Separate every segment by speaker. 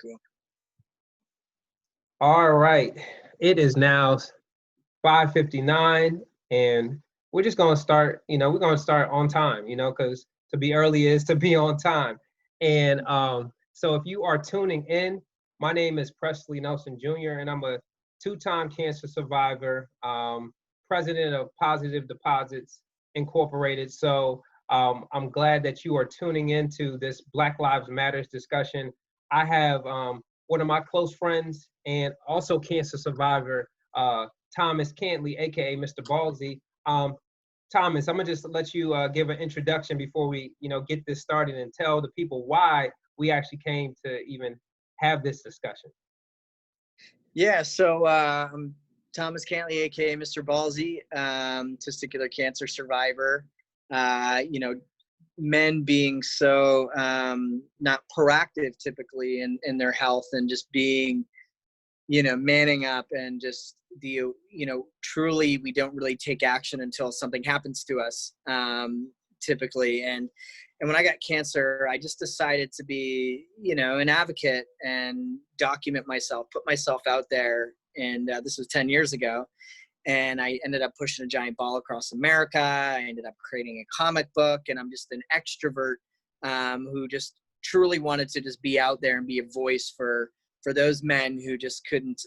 Speaker 1: Cool.
Speaker 2: All right. It is now 5:59, and we're just going to start, we're going to start on time, because to be early is to be on time. And so if you are tuning in, my name is Presley Nelson Jr., and I'm a two-time cancer survivor, president of Positive Deposits Incorporated. So I'm glad that you are tuning into this Black Lives Matters discussion. I have one of my close friends and also cancer survivor, Thomas Cantley, aka Mr. Ballsy. Thomas, I'm gonna just let you give an introduction before we, get this started and tell the people why we actually came to even have this discussion.
Speaker 1: Yeah, so I'm Thomas Cantley, aka Mr. Ballsy, testicular cancer survivor. Men being so not proactive typically in their health, and just being, manning up, and just truly we don't really take action until something happens to us, typically. And when I got cancer, I just decided to be, an advocate and document myself, put myself out there. And this was 10 years ago. And I ended up pushing a giant ball across America. I ended up creating a comic book, and I'm just an extrovert who just truly wanted to just be out there and be a voice for those men who just couldn't,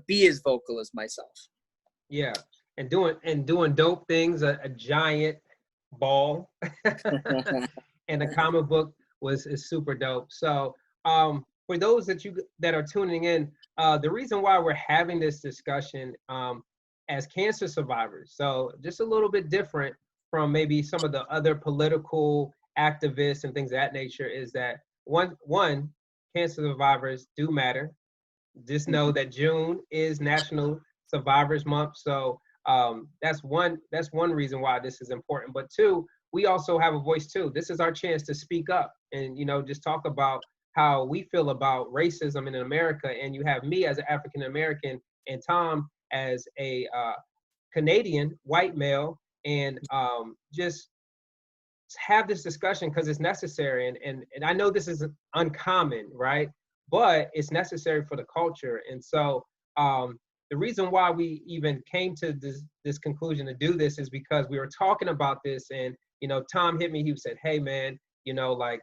Speaker 1: be as vocal as myself.
Speaker 2: Yeah, and doing dope things, a giant ball and a comic book is super dope. So for those that are tuning in, the reason why we're having this discussion as cancer survivors, so just a little bit different from maybe some of the other political activists and things of that nature, is that one, cancer survivors do matter. Just know that June is National Survivors Month, so that's one reason why this is important. But two, we also have a voice too. This is our chance to speak up and just talk about how we feel about racism in America. And you have me as an African American and Tom as a Canadian white male, and just have this discussion because it's necessary. And I know this is uncommon, right? But it's necessary for the culture. And so the reason why we even came to this conclusion to do this is because we were talking about this, and Tom hit me. He said, "Hey man, like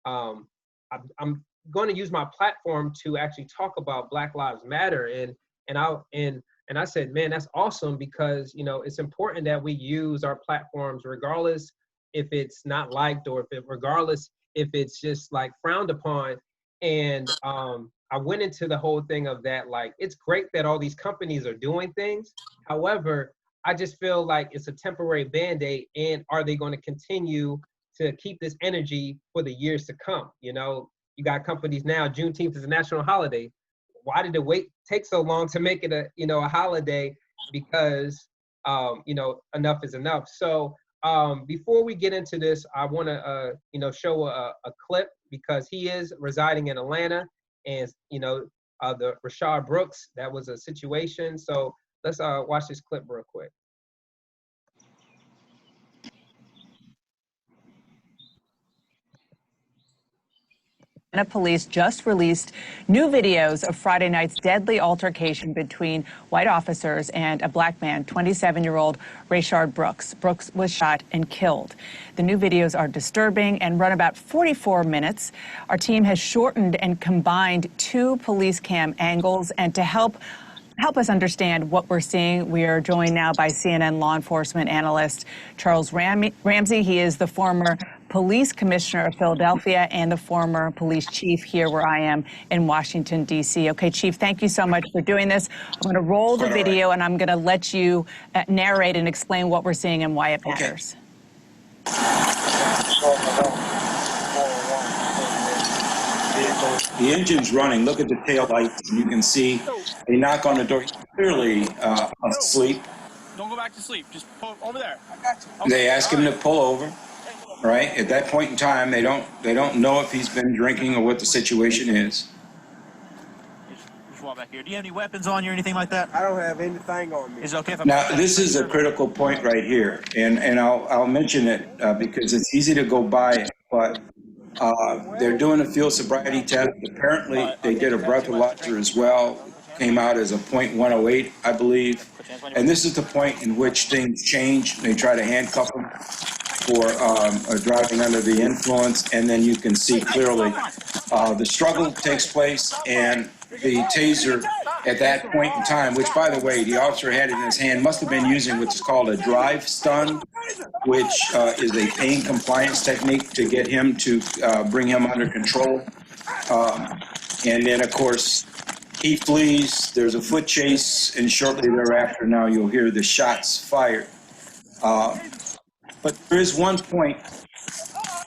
Speaker 2: I'm going to use my platform to actually talk about Black Lives Matter." And I said, "Man, that's awesome, because it's important that we use our platforms regardless if it's not liked, or regardless if it's just like frowned upon." And I went into the whole thing of that, like, it's great that all these companies are doing things. However, I just feel like it's a temporary Band-Aid, and are they going to continue to keep this energy for the years to come? You got companies now, Juneteenth is a national holiday. Why did it take so long to make it a holiday? Because enough is enough. So before we get into this, I want to show a clip, because he is residing in Atlanta, and the Rayshard Brooks, that was a situation. So let's watch this clip real quick.
Speaker 3: Atlanta police just released new videos of Friday night's deadly altercation between white officers and a black man, 27-year-old Rayshard Brooks. Brooks was shot and killed. The new videos are disturbing and run about 44 minutes. Our team has shortened and combined two police cam angles, and to help us understand what we're seeing, we are joined now by CNN law enforcement analyst Charles Ramsey. He is the former police commissioner of Philadelphia and the former police chief here where I am in Washington, D.C. Okay, Chief, thank you so much for doing this. I'm going to roll the video, and I'm going to let you narrate and explain what we're seeing and why it matters.
Speaker 4: The engine's running. Look at the tail lights, and you can see they knock on the door. He's clearly asleep.
Speaker 5: Don't go back to sleep. Just pull over there.
Speaker 4: They ask him to pull over. Right at that point in time, they don't know if he's been drinking or what the situation is.
Speaker 5: Just walk back here. Do you have any weapons on you or anything like that?
Speaker 6: I don't have anything on me.
Speaker 5: Is it okay if I...
Speaker 4: Now, this is a critical point right here, and I'll mention it because it's easy to go by it, but They're doing a field sobriety test. Apparently, they did a breathalyzer as well. Came out as a .108, I believe. And this is the point in which things change. They try to handcuff him for driving under the influence, and then you can see clearly the struggle takes place, and the taser at that point in time, which, by the way, the officer had in his hand, must have been using what's called a drive stun, which is a pain compliance technique to get him to bring him under control. And then, of course, he flees. There's a foot chase, and shortly thereafter, now you'll hear the shots fired. But there is one point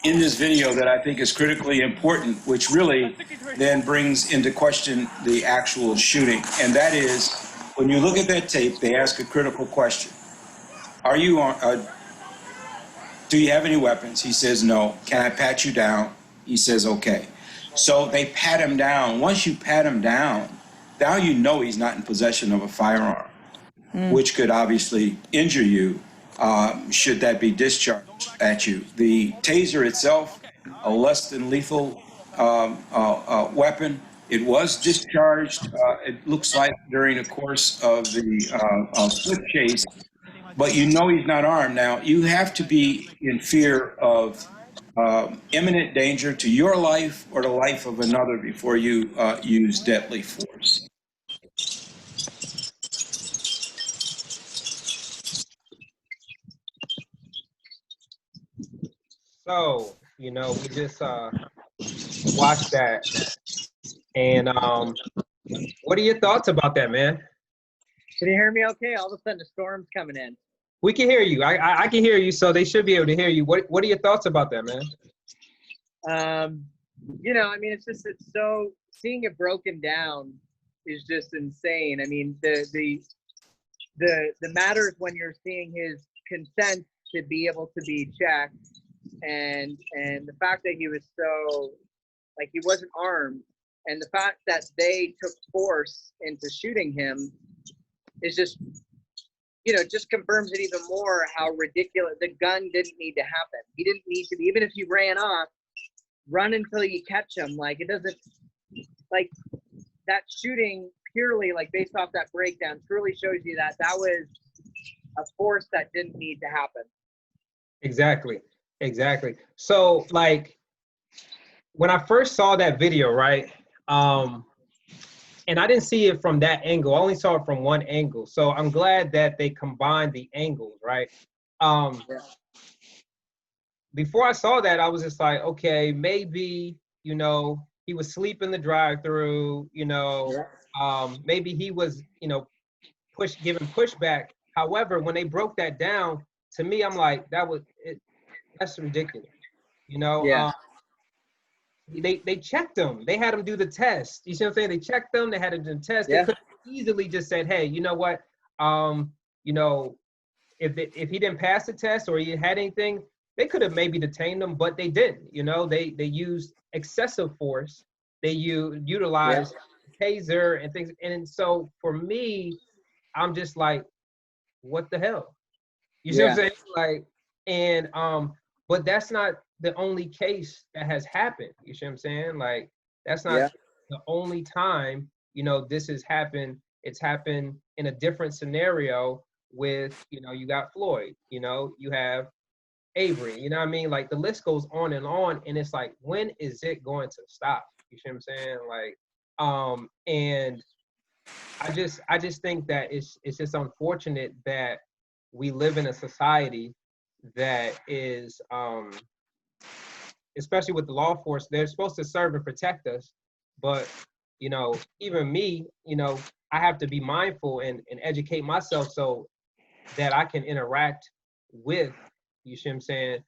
Speaker 4: in this video that I think is critically important, which really then brings into question the actual shooting. And that is, when you look at that tape, they ask a critical question. Are you on, do you have any weapons? He says, no. Can I pat you down? He says, okay. So they pat him down. Once you pat him down, now you know he's not in possession of a firearm, which could obviously injure you. Should that be discharged at you. The taser itself, a less than lethal weapon, it was discharged, it looks like, during the course of the foot chase, but you know he's not armed. Now, you have to be in fear of imminent danger to your life or the life of another before you use deadly force.
Speaker 2: So, you know, we just watched that. And what are your thoughts about that, man?
Speaker 1: Can you hear me okay? All of a sudden, the storm's coming in.
Speaker 2: We can hear you. I can hear you, so they should be able to hear you. What are your thoughts about that, man?
Speaker 1: You know, I mean, it's so, seeing it broken down is just insane. I mean, the matter is when you're seeing his consent to be able to be checked, and the fact that he was so, like, he wasn't armed, and the fact that they took force into shooting him is just, you know, just confirms it even more how ridiculous. The gun didn't need to happen. He didn't need to be, even if he ran off, run until you catch him. Like, it doesn't, like, that shooting purely, like, based off that breakdown, truly shows you that that was a force that didn't need to happen.
Speaker 2: Exactly. So, like, when I first saw that video, right, and I didn't see it from that angle. I only saw it from one angle. So I'm glad that they combined the angles, right? Before I saw that, I was just like, okay, maybe, you know, he was asleep in the drive-through, you know, maybe he was, you know, giving pushback. However, when they broke that down, to me, I'm like, that's ridiculous, you know? They checked him. They had him do the test. You see what I'm saying? They checked them. They had him do the test. They could have easily just said, hey, you know what? You know, if he didn't pass the test or he had anything, they could have maybe detained him, but they didn't. You know, they used excessive force. They utilized taser and things. And so for me, I'm just like, what the hell? You see what I'm saying? Like, and but that's not the only case that has happened. You see what I'm saying? Like, that's not the only time, you know, this has happened. It's happened in a different scenario with, you know, you got Floyd, you know, you have Avery, you know what I mean? Like, the list goes on, and it's like, when is it going to stop? You see what I'm saying? Like, and I just think that it's just unfortunate that we live in a society that is, especially with the law force, they're supposed to serve and protect us. But, you know, even me, you know, I have to be mindful and educate myself so that I can interact with, you see what I'm saying,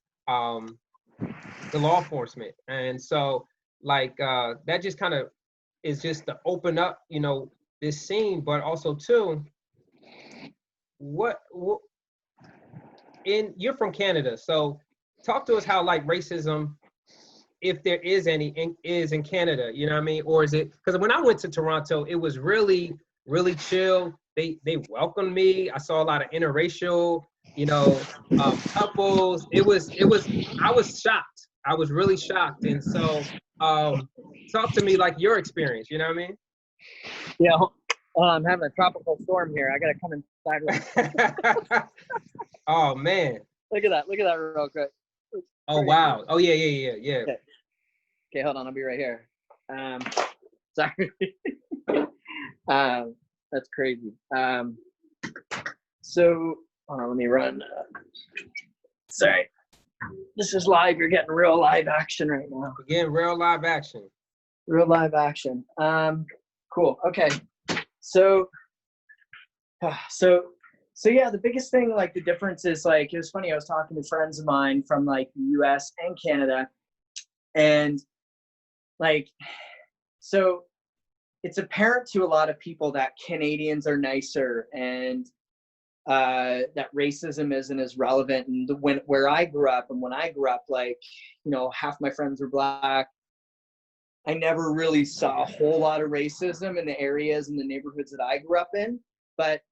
Speaker 2: the law enforcement. And so, like, that just kind of is just to open up, you know, this scene, but also too, you're from Canada, so talk to us how, like, racism, if there is any, is in Canada, you know what I mean? Or is it, because when I went to Toronto, it was really, really chill. They welcomed me. I saw a lot of interracial, you know, couples. I was shocked. I was really shocked. And so, talk to me like your experience. You know what I mean?
Speaker 1: Yeah, I'm having a tropical storm here. I gotta come inside.
Speaker 2: Oh man.
Speaker 1: Look at that real quick. It's
Speaker 2: Oh
Speaker 1: crazy.
Speaker 2: wow. Oh yeah.
Speaker 1: Okay, hold on. I'll be right here. Sorry. That's crazy. So hold on, let me run. Sorry. This is live. You're getting real live action right now.
Speaker 2: Again, real live action.
Speaker 1: Real live action. Cool. Okay. So yeah, the biggest thing, like the difference is like, it was funny. I was talking to friends of mine from like the US and Canada, and like, so it's apparent to a lot of people that Canadians are nicer and that racism isn't as relevant. And where I grew up, and when I grew up, like, you know, half my friends were Black. I never really saw a whole lot of racism in the areas and the neighborhoods that I grew up in. But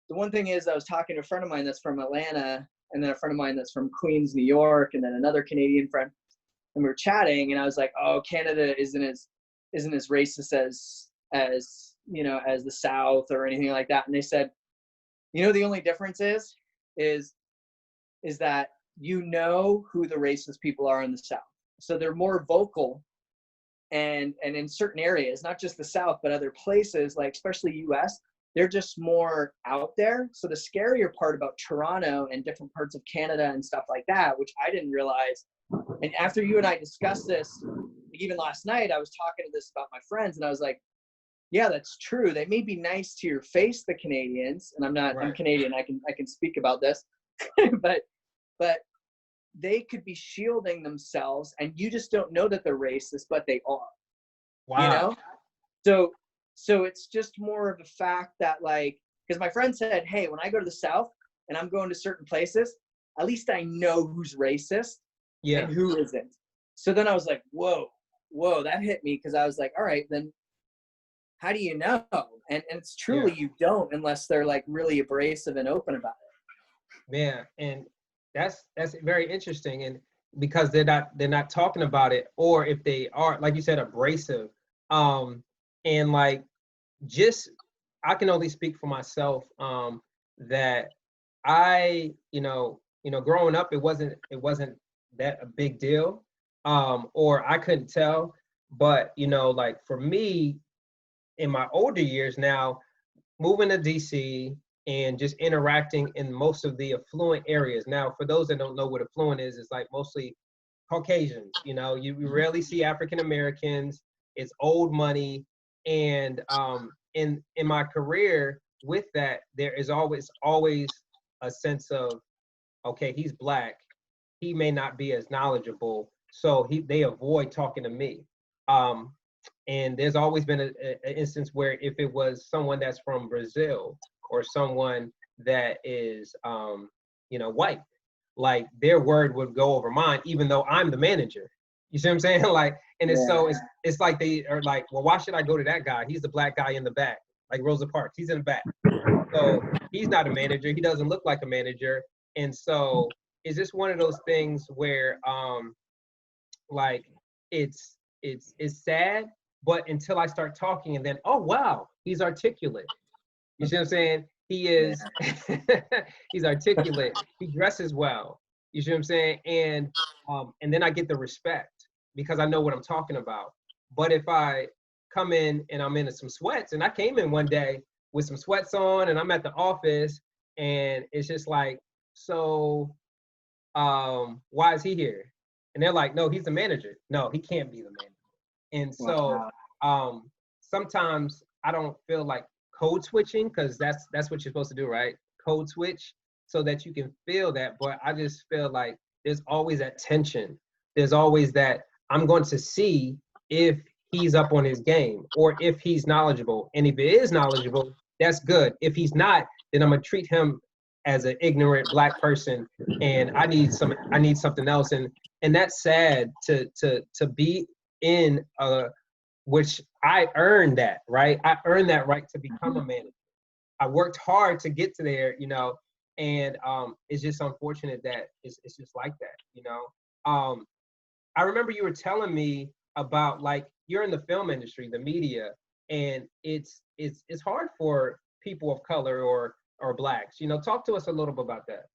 Speaker 1: the one thing is, I was talking to a friend of mine that's from Atlanta, and then a friend of mine that's from Queens, New York, and then another Canadian friend. And we were chatting, and I was like, "Oh, Canada isn't as racist as you know, as the South or anything like that." And they said, "You know, the only difference is that you know who the racist people are in the South, so they're more vocal." And in certain areas, not just the South, but other places, like especially US, they're just more out there. So the scarier part about Toronto and different parts of Canada and stuff like that, which I didn't realize, and after you and I discussed this, even last night, I was talking to this about my friends, and I was like, yeah, that's true. They may be nice to your face, the Canadians, and I'm
Speaker 2: Right.
Speaker 1: Canadian. I can speak about this, but they could be shielding themselves, and you just don't know that they're racist, but they are.
Speaker 2: Wow.
Speaker 1: You know, so it's just more of a fact that, like, because my friend said, hey, when I go to the South and I'm going to certain places, at least I know who's racist
Speaker 2: Yeah.
Speaker 1: and who isn't. So then I was like, whoa, that hit me, because I was like, all right, then how do you know? And it's truly, you don't, unless they're like really abrasive and open about it.
Speaker 2: Yeah, and that's very interesting, and because they're not talking about it, or if they are, like you said, abrasive, and like, just, I can only speak for myself, that I, growing up, it wasn't that a big deal, or I couldn't tell, but like for me, in my older years now, moving to DC and just interacting in most of the affluent areas. Now, for those that don't know what affluent is, it's like mostly Caucasians. You rarely see African Americans. It's old money, and in my career with that, there is always a sense of, okay, he's Black, he may not be as knowledgeable, so they avoid talking to me. And there's always been an instance where if it was someone that's from Brazil or someone that is, white, like their word would go over mine, even though I'm the manager. You see what I'm saying? Like, and it's so it's like they are like, well, why should I go to that guy? He's the Black guy in the back, like Rosa Parks. He's in the back, so he's not a manager. He doesn't look like a manager, and so it's just one of those things where, like, it's sad. But until I start talking, and then, oh wow, he's articulate. You see what I'm saying? He is, he's articulate. He dresses well. You see what I'm saying? And then I get the respect because I know what I'm talking about. But if I come in and I'm in some sweats, and I came in one day with some sweats on, and I'm at the office, and it's just like, so why is he here? And they're like, no, he's the manager. No, he can't be the manager. And so sometimes I don't feel like code switching, because that's what you're supposed to do, right? Code switch so that you can feel that. But I just feel like there's always that tension. There's always that I'm going to see if he's up on his game or if he's knowledgeable. And if he is knowledgeable, that's good. If he's not, then I'm gonna treat him as an ignorant Black person, and I need something else. And that's sad to be in which I earned that, right? I earned that right to become a manager. I worked hard to get to there, and it's just unfortunate that it's just like that, I remember you were telling me about, like, you're in the film industry, the media, and it's hard for people of color or blacks. You know, talk to us a little bit about that.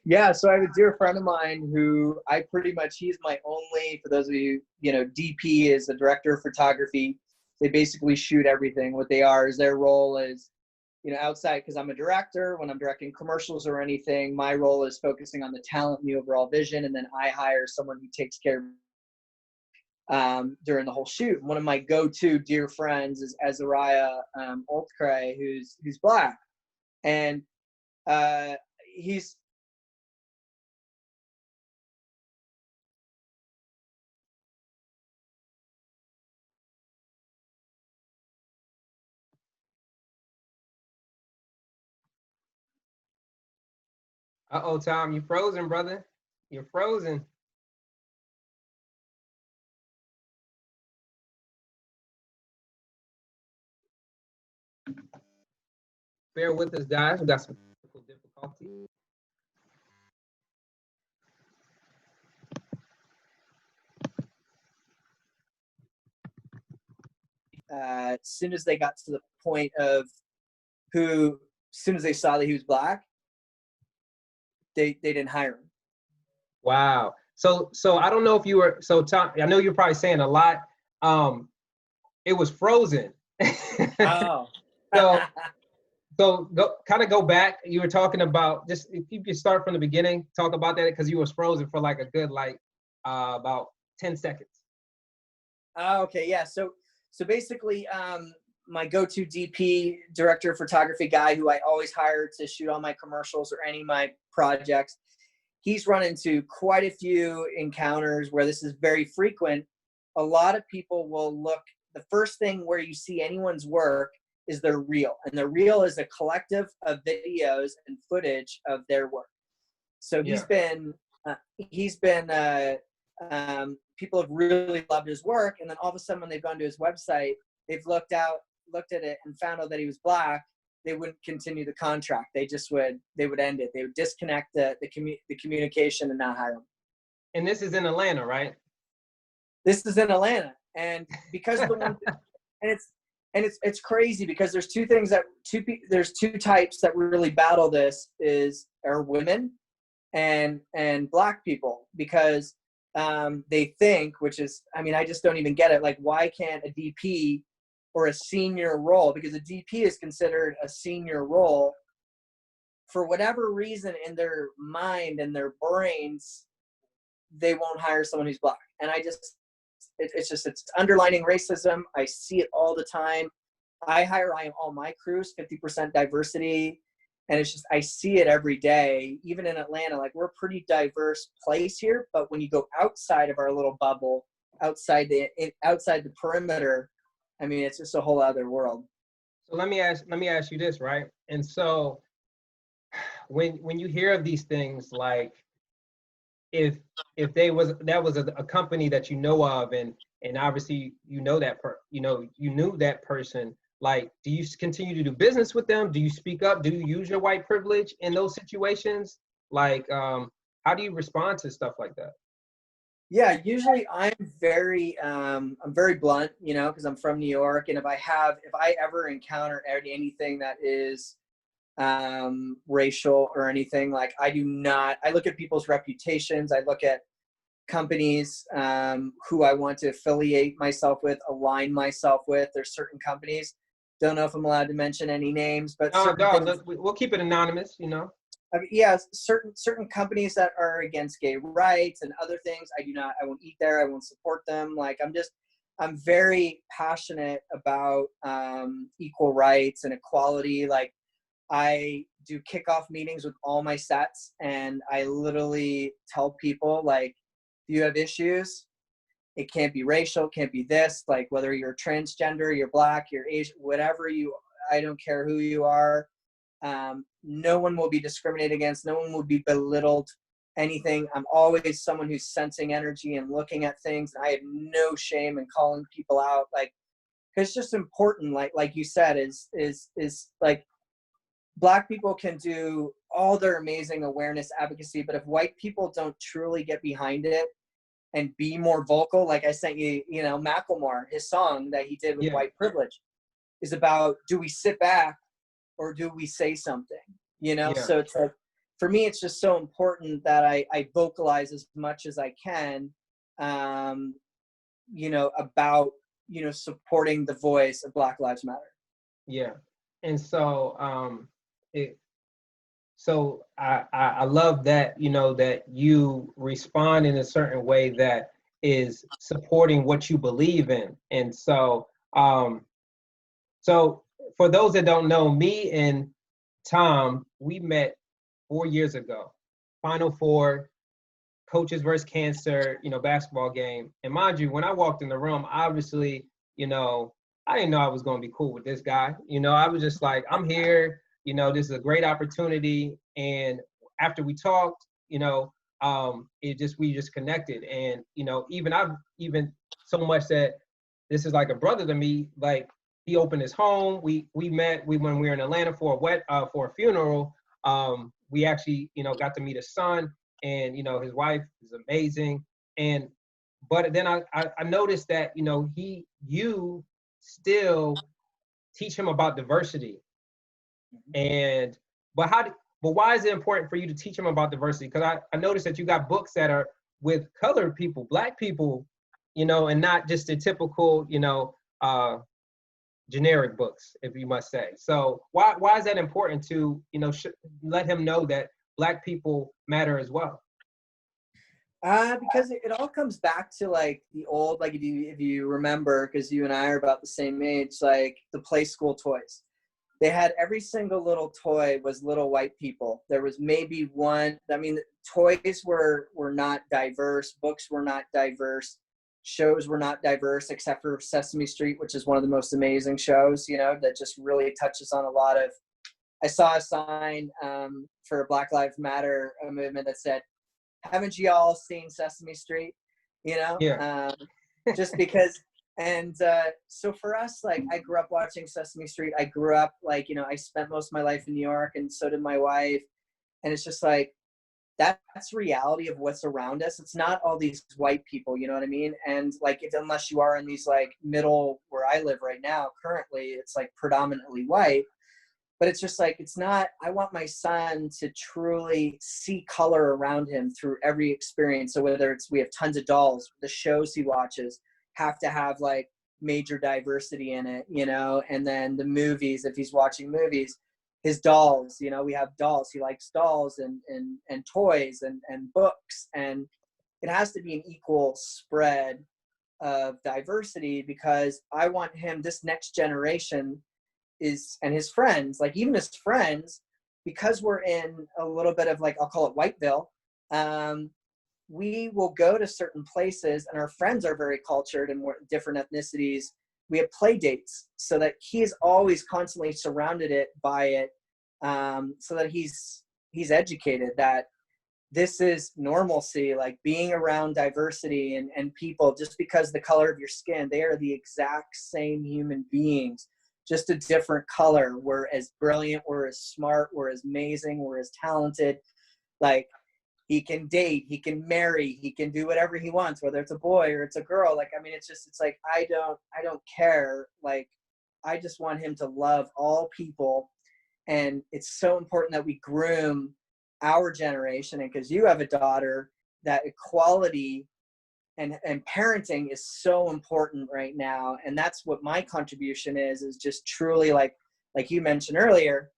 Speaker 1: Yeah, so I have a dear friend of mine who I pretty much, he's my only, for those of you, DP is the director of photography. They basically shoot everything. What they are is their role is, outside, because I'm a director, when I'm directing commercials or anything, my role is focusing on the talent and the overall vision, and then I hire someone who takes care during the whole shoot. One of my go-to dear friends is Azariah Oldcray, who's black, and he's
Speaker 2: Uh-oh, Tom, you frozen, brother. You're frozen. Bear with us, guys. We got some technical difficulty.
Speaker 1: as soon as they got to the point of as soon as they saw that he was black, they didn't hire him.
Speaker 2: Wow. So I don't know if you were, so Tom, I know you're probably saying a lot. It was frozen.
Speaker 1: Oh.
Speaker 2: So go back. You were talking about, just if you could start from the beginning, talk about that, because you was frozen for like a good about 10 seconds.
Speaker 1: Okay, yeah. So basically, my go-to DP, director of photography guy, who I always hire to shoot all my commercials or any of my projects, he's run into quite a few encounters where this is very frequent. A lot of people will look, the first thing where you see anyone's work is their reel, and their reel is a collective of videos and footage of their work. So people have really loved his work, and then all of a sudden when they've gone to his website, they've looked at it and found out that he was black. They wouldn't continue the contract. They would end it. They would disconnect the communication and not hire him.
Speaker 2: And this is in Atlanta, right?
Speaker 1: This is in Atlanta, and because the one, and it's crazy because there's there's two types that really battle this are women and black people, because they think, which is, I just don't even get it. Like, why can't a DP or a senior role, because a DP is considered a senior role, for whatever reason in their mind and their brains, they won't hire someone who's black. And it's underlining racism. I see it all the time. I hire all my crews 50% diversity. And it's just, I see it every day, even in Atlanta. Like, we're a pretty diverse place here, but when you go outside of our little bubble, outside the perimeter, it's just a whole other world.
Speaker 2: So let me ask you this, right? And so when you hear of these things, like, if that was a company that you know of, and obviously you knew that person, like, do you continue to do business with them? Do you speak up? Do you use your white privilege in those situations? Like, how do you respond to stuff like that?
Speaker 1: Yeah, usually I'm very blunt, because I'm from New York. And if I ever encounter anything that is racial or anything, like, I look at people's reputations. I look at companies who I want to affiliate myself with, align myself with. There's certain companies, don't know if I'm allowed to mention any names, but
Speaker 2: we'll keep it anonymous,
Speaker 1: Yeah, certain companies that are against gay rights and other things, I won't eat there. I won't support them. Like, I'm very passionate about equal rights and equality. Like, I do kickoff meetings with all my sets, and I literally tell people, like, if you have issues, it can't be racial, can't be this, like, whether you're transgender, you're black, you're Asian, I don't care who you are. No one will be discriminated against. No one will be belittled, anything. I'm always someone who's sensing energy and looking at things. I have no shame in calling people out. Like, it's just important. Like you said, is like, Black people can do all their amazing awareness advocacy, but if white people don't truly get behind it and be more vocal. Like I sent you, you know, Macklemore, his song that he did with
Speaker 2: Yeah.
Speaker 1: White Privilege is about, do we sit back or do we say something? You know,
Speaker 2: Yeah.
Speaker 1: so it's like, for me, it's just so important that I vocalize as much as I can, you know, about, you know, supporting the voice of Black Lives Matter.
Speaker 2: Yeah. And so I love that, you know, that you respond in a certain way that is supporting what you believe in. And so so for those that don't know, me and Tom, we met 4 years ago. Final Four, Coaches versus Cancer, you know, basketball game. And mind you, when I walked in the room, obviously, you know, I didn't know I was going to be cool with this guy. You know, I was just like, I'm here, you know, this is a great opportunity. And after we talked, you know, we just connected. And, you know, even so much that this is like a brother to me. Like, he opened his home. We met when we were in Atlanta for a funeral. We actually, you know, got to meet his son, and, you know, his wife is amazing. But then I noticed that, you know, you still teach him about diversity. And but why is it important for you to teach him about diversity? Because I noticed that you got books that are with colored people, Black people, you know, and not just the typical, you know, generic books, if you must say. So why is that important to, you know, let him know that Black people matter as well?
Speaker 1: Because it all comes back to like the old, like if you remember, because you and I are about the same age, like the play school toys. They had every single little toy was little white people. There was maybe one. I mean, toys were not diverse. Books were not diverse. Shows were not diverse, except for Sesame Street, which is one of the most amazing shows, you know, that just really touches on a lot of. I saw a sign for Black Lives Matter, a movement that said, haven't you all seen Sesame Street? You know,
Speaker 2: Yeah.
Speaker 1: just because. And so for us, like, I grew up watching Sesame Street. I grew up, like, you know, I spent most of my life in New York, and so did my wife. And it's just like, that's reality of what's around us. It's not all these white people, you know what I mean? And like, unless you are in these like middle, where I live right now, currently, it's like predominantly white. But it's just like, it's not, I want my son to truly see color around him through every experience. So whether it's, we have tons of dolls, the shows he watches have to have like major diversity in it, you know, and then the movies, if he's watching movies, his dolls, you know, we have dolls, he likes dolls and toys and books, and it has to be an equal spread of diversity, because I want him, this next generation is, and his friends, like even his friends, because we're in a little bit of like, I'll call it Whiteville, we will go to certain places, and our friends are very cultured and more different ethnicities. We have play dates, so that he is always constantly surrounded by it, so that he's educated that this is normalcy, like being around diversity and people. Just because the color of your skin, they are the exact same human beings, just a different color. We're as brilliant, we're as smart, we're as amazing, we're as talented. Like, he can date, he can marry, he can do whatever he wants, whether it's a boy or it's a girl. Like, I mean, it's just, it's like, I don't care. Like, I just want him to love all people. And it's so important that we groom our generation. And because you have a daughter, that equality and parenting is so important right now. And that's what my contribution is just truly like you mentioned earlier,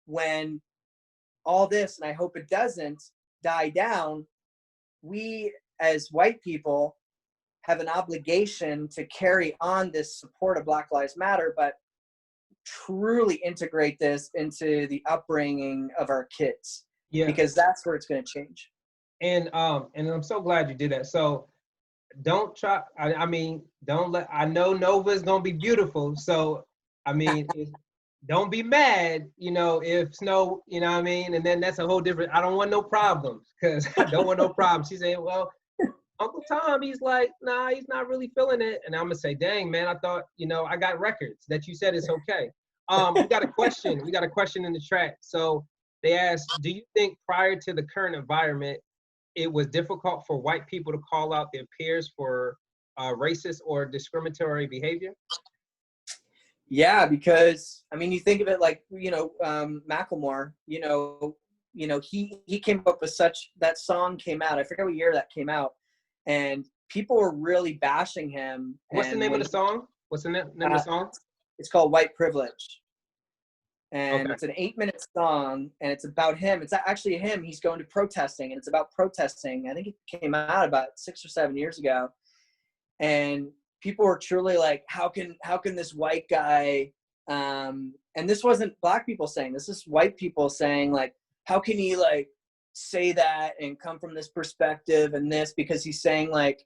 Speaker 1: when all this, and I hope it doesn't die down, we as white people have an obligation to carry on this support of Black Lives Matter, but truly integrate this into the upbringing of our kids.
Speaker 2: Yeah.
Speaker 1: Because that's where it's going to change.
Speaker 2: And I'm so glad you did that. So don't try, I mean, don't let, I know Nova is going to be beautiful. So, I mean, don't be mad, you know, if Snow, you know what I mean? And then that's a whole different, I don't want no problems, because I don't want no problems. She's saying, well, Uncle Tom, he's like, nah, he's not really feeling it. And I'm going to say, dang, man, I thought, you know, I got records that you said it's okay. We got a question. In the chat. So they asked, do you think prior to the current environment, it was difficult for white people to call out their peers for racist or discriminatory behavior?
Speaker 1: Yeah, because I mean, you think of it like, Macklemore. He came up with that song came out. I forget what year that came out, and people were really bashing him.
Speaker 2: What's the
Speaker 1: And
Speaker 2: name of
Speaker 1: when
Speaker 2: the song? What's the name of the song?
Speaker 1: it's called White Privilege, and
Speaker 2: Okay.
Speaker 1: it's an 8-minute song, and it's about him. It's actually him. He's going to protesting, and it's about protesting. I think it came out about 6 or 7 years ago, and people were truly like, how can this white guy, and this wasn't black people saying this is white people saying, like, how can he like say that and come from this perspective and this, because he's saying, like,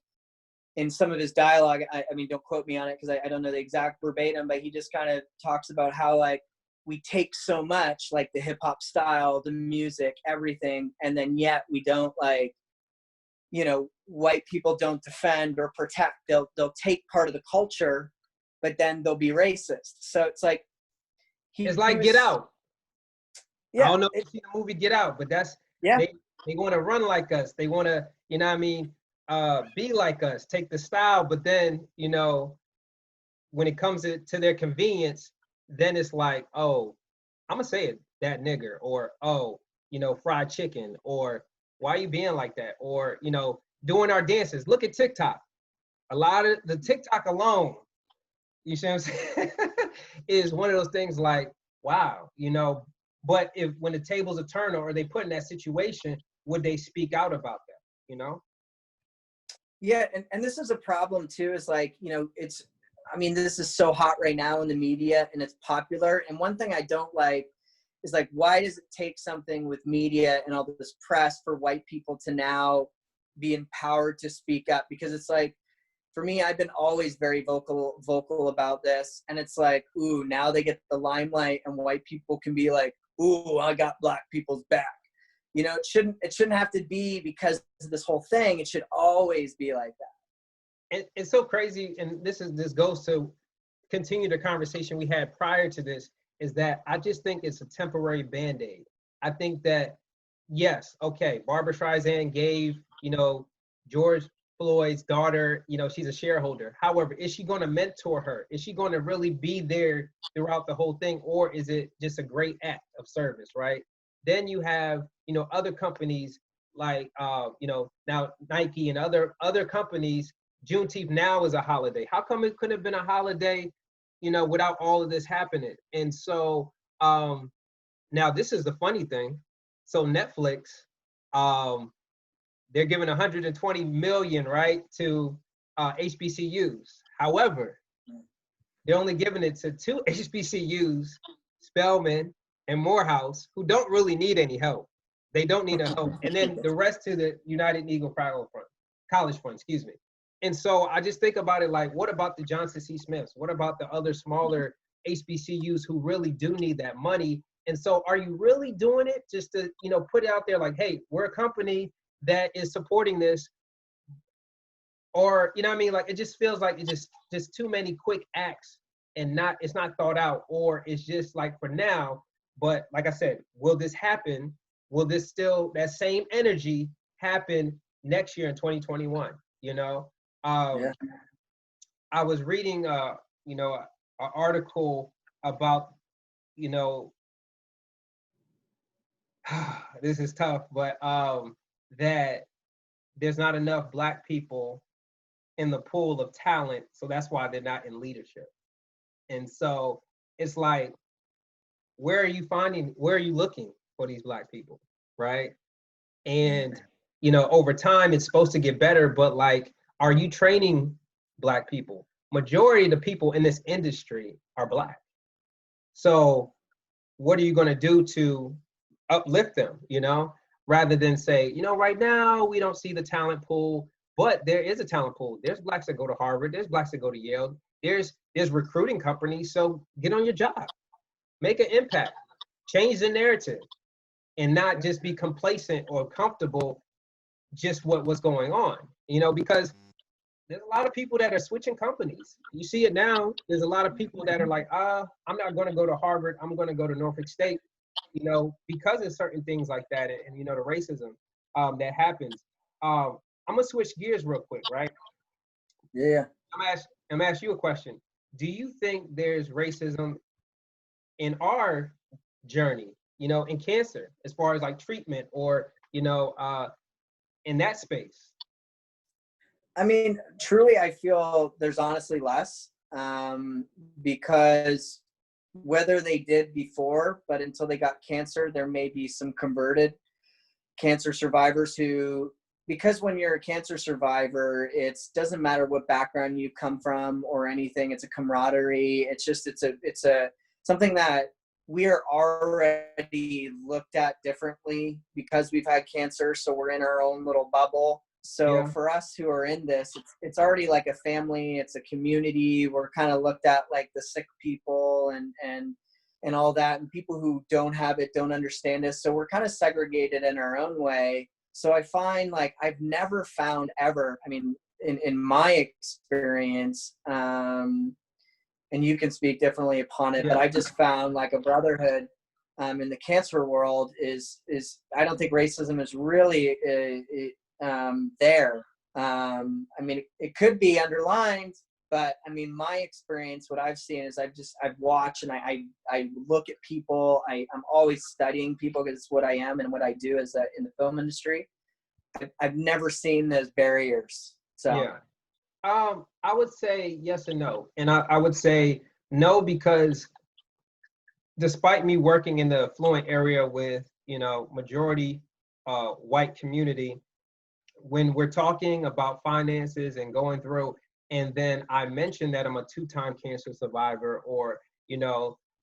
Speaker 1: in some of his dialogue, I mean, don't quote me on it because I don't know the exact verbatim, but he just kind of talks about how, like, we take so much, like the hip hop style, the music, everything, and then yet we don't, like, white people don't defend or protect. They'll take part of the culture, but then they'll be racist. So it's like
Speaker 2: It's like Get Out.
Speaker 1: Yeah,
Speaker 2: I don't know if you've seen the movie Get Out, but that's they want to run like us. They want to, be like us, take the style, but then, when it comes to their convenience, then it's like, oh, I'm gonna say it, that nigger, or oh, fried chicken, or why are you being like that? Or, doing our dances. Look at TikTok. A lot of the TikTok alone, you see what I'm saying, is one of those things like, wow, but when the tables are turned or they put in that situation, would they speak out about that,
Speaker 1: Yeah, and this is a problem too, is like, this is so hot right now in the media and it's popular. And one thing I don't like is, like, why does it take something with media and all this press for white people to now be empowered to speak up? Because it's like, for me, I've been always very vocal about this. And it's like, ooh, now they get the limelight and white people can be like, ooh, I got black people's back. It shouldn't have to be because of this whole thing. It should always be like that.
Speaker 2: It's so crazy. And this goes to continue the conversation we had prior to this, is that I just think it's a temporary Band-Aid. I think that, yes, okay, Barbara Streisand gave, George Floyd's daughter, she's a shareholder. However, is she going to mentor her? Is she going to really be there throughout the whole thing? Or is it just a great act of service, right? Then you have, other companies like, now Nike and other companies, Juneteenth now is a holiday. How come it couldn't have been a holiday, without all of this happening? And so now this is the funny thing. So Netflix, they're giving 120 million, right, to HBCUs. However, they're only giving it to 2 HBCUs, Spelman and Morehouse, who don't really need any help. They don't need help. And then the rest to the United Negro College Fund, excuse me. And so I just think about it like, what about the Johnson C. Smiths? What about the other smaller HBCUs who really do need that money? And so are you really doing it just to, put it out there like, hey, we're a company that is supporting this? Or, like, it just feels like it's just too many quick acts and it's not thought out, or it's just like for now. But like I said, will this happen? Will this still, that same energy happen next year in 2021? I was reading, an article about, this is tough, but that there's not enough Black people in the pool of talent, so that's why they're not in leadership. And so it's like, where are you looking for these Black people, right? And over time it's supposed to get better, but like, are you training Black people? Majority of the people in this industry are Black. So what are you going to do to uplift them, rather than say, right now we don't see the talent pool, but there is a talent pool. There's Blacks that go to Harvard, there's Blacks that go to Yale, there's recruiting companies. So get on your job, make an impact, change the narrative, and not just be complacent or comfortable just what's going on, because there's a lot of people that are switching companies. You see it now. There's a lot of people that are like, I'm not going to go to Harvard. I'm going to go to Norfolk State, because of certain things like that, and the racism that happens. I'm gonna switch gears real quick, right?
Speaker 1: Yeah.
Speaker 2: I'm gonna ask you a question. Do you think there's racism in our journey, in cancer, as far as like treatment or, in that space?
Speaker 1: I mean, truly, I feel there's honestly less, because whether they did before, but until they got cancer, there may be some converted cancer survivors who, because when you're a cancer survivor, it doesn't matter what background you come from or anything. It's a camaraderie. It's something that we are already looked at differently because we've had cancer. So we're in our own little bubble. So
Speaker 2: Yeah.
Speaker 1: for us who are in this, it's already like a family. It's a community. We're kind of looked at like the sick people and all that, and people who don't have it don't understand us. So we're kind of segregated in our own way. So I find like I've never found ever, I mean, in my experience, and you can speak differently upon it, but I just found like a brotherhood in the cancer world is I don't think racism is really there. I mean, it could be underlined, but I mean, my experience, what I've seen is I've watched and I look at people. I'm always studying people because it's what I am and what I do is in the film industry. I've never seen those barriers. So
Speaker 2: Yeah. I would say yes and no. And I would say no, because despite me working in the affluent area with, majority white community, when we're talking about finances and going through, and then I mentioned that I'm a 2-time cancer survivor, or,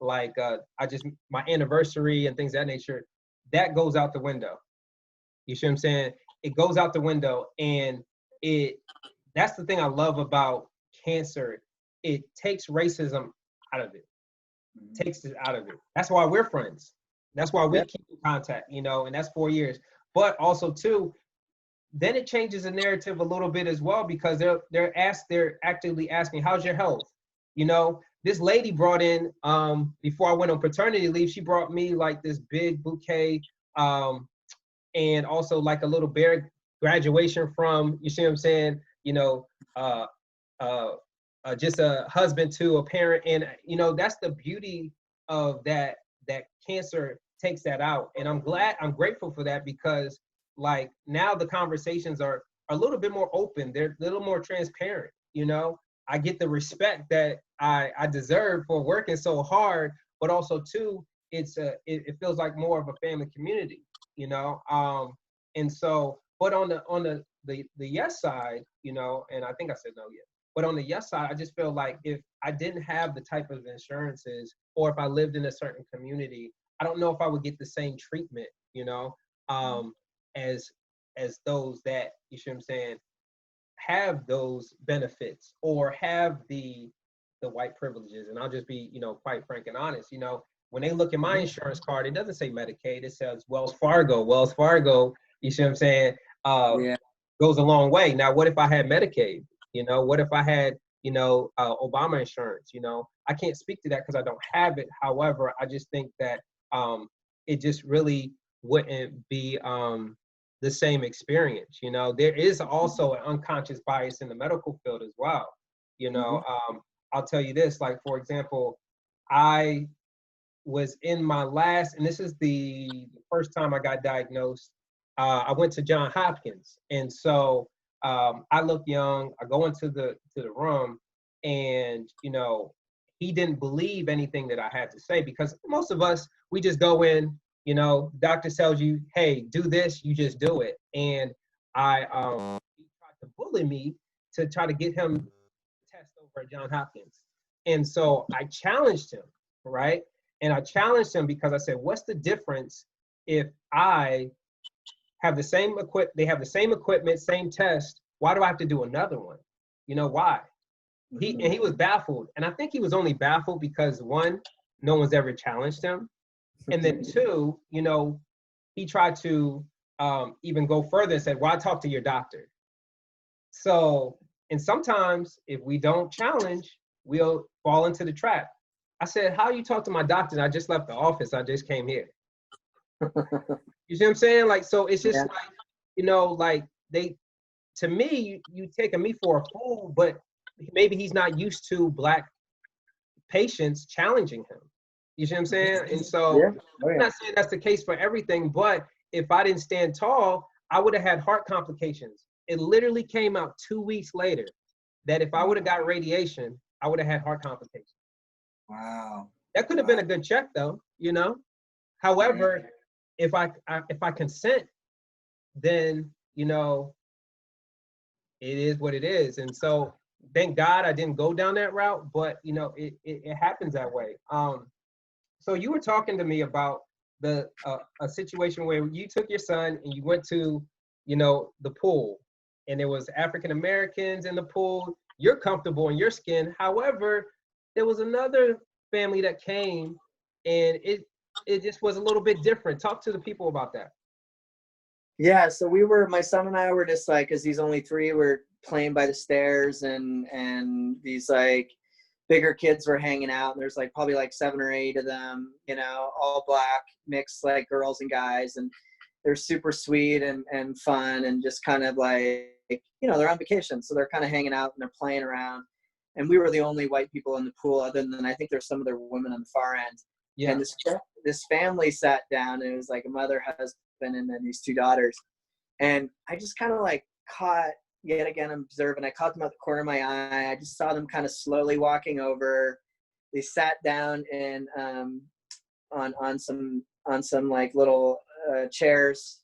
Speaker 2: my anniversary and things of that nature, that goes out the window. You see what I'm saying? It goes out the window, and that's the thing I love about cancer. It takes racism out of it. Takes it out of it. That's why we're friends. That's why we keep in contact, and that's 4 years. But also too, then it changes the narrative a little bit as well, because they're actively asking, how's your health? This lady brought in, before I went on paternity leave, she brought me like this big bouquet, and also like a little bear graduation from, you see what I'm saying? Just a husband to a parent. And, that's the beauty of that cancer takes that out. And I'm grateful for that, because like now the conversations are a little bit more open. They're a little more transparent. I get the respect that I deserve for working so hard, but also too, it feels like more of a family community, and so, but on the yes side, and I think I said no yet, but on the yes side, I just feel like if I didn't have the type of insurances, or if I lived in a certain community, I don't know if I would get the same treatment, as those that, you see what I'm saying, have those benefits or have the white privileges. And I'll just be, quite frank and honest, when they look at my insurance card, it doesn't say Medicaid, it says Wells Fargo. Wells Fargo, you see what I'm saying, goes a long way. Now, what if I had Medicaid? What if I had, Obama insurance? I can't speak to that because I don't have it. However, I just think that it just really wouldn't be the same experience. There is also an unconscious bias in the medical field as well. I'll tell you this, like, for example, I was in my last, and this is the first time I got diagnosed, I went to Johns Hopkins. And so I look young, I go into the room, and, he didn't believe anything that I had to say, because most of us, we just go in, doctor tells you, hey, do this, you just do it. And he tried to bully me to try to get him to test over at Johns Hopkins. And so I challenged him, right? And I challenged him because I said, what's the difference if I have the same they have the same equipment, same test, why do I have to do another one? Why? And he was baffled. And I think he was only baffled because, one, no one's ever challenged him. And then two, he tried to even go further and said, well, I talked to your doctor. So, and sometimes if we don't challenge, we'll fall into the trap. I said, how you talk to my doctor? And I just left the office. I just came here. You see what I'm saying? Like, so it's just like, to me, you taking me for a fool, but maybe he's not used to Black patients challenging him. You see what I'm saying? And so
Speaker 1: Yeah. Oh,
Speaker 2: I'm
Speaker 1: yeah.
Speaker 2: not saying that's the case for everything, but if I didn't stand tall, I would have had heart complications. It literally came out 2 weeks later that if I would have got radiation, I would have had heart complications.
Speaker 1: Wow.
Speaker 2: That could have been a good check though, you know? However, if I consent, then, you know, it is what it is. And so thank God I didn't go down that route, but you know, it happens that way. So you were talking to me about a situation where you took your son and you went to, you know, the pool, and there was African Americans in the pool. You're comfortable in your skin. However, there was another family that came, and it just was a little bit different. Talk to the people about that.
Speaker 1: Yeah, so my son and I were just like, cause he's only 3, we're playing by the stairs, and these like bigger kids were hanging out, and there's like probably like 7 or 8 of them, you know, all Black, mixed like girls and guys, and they're super sweet and fun, and just kind of like, you know, they're on vacation, so they're kind of hanging out and they're playing around. And we were the only white people in the pool, other than I think there's some other women on the far end.
Speaker 2: Yeah.
Speaker 1: And this family sat down, and it was like a mother, husband, and then these 2 daughters. And I just kind of like caught, yet again, I'm observing, I caught them out the corner of my eye. I just saw them kind of slowly walking over. They sat down and on some like little chairs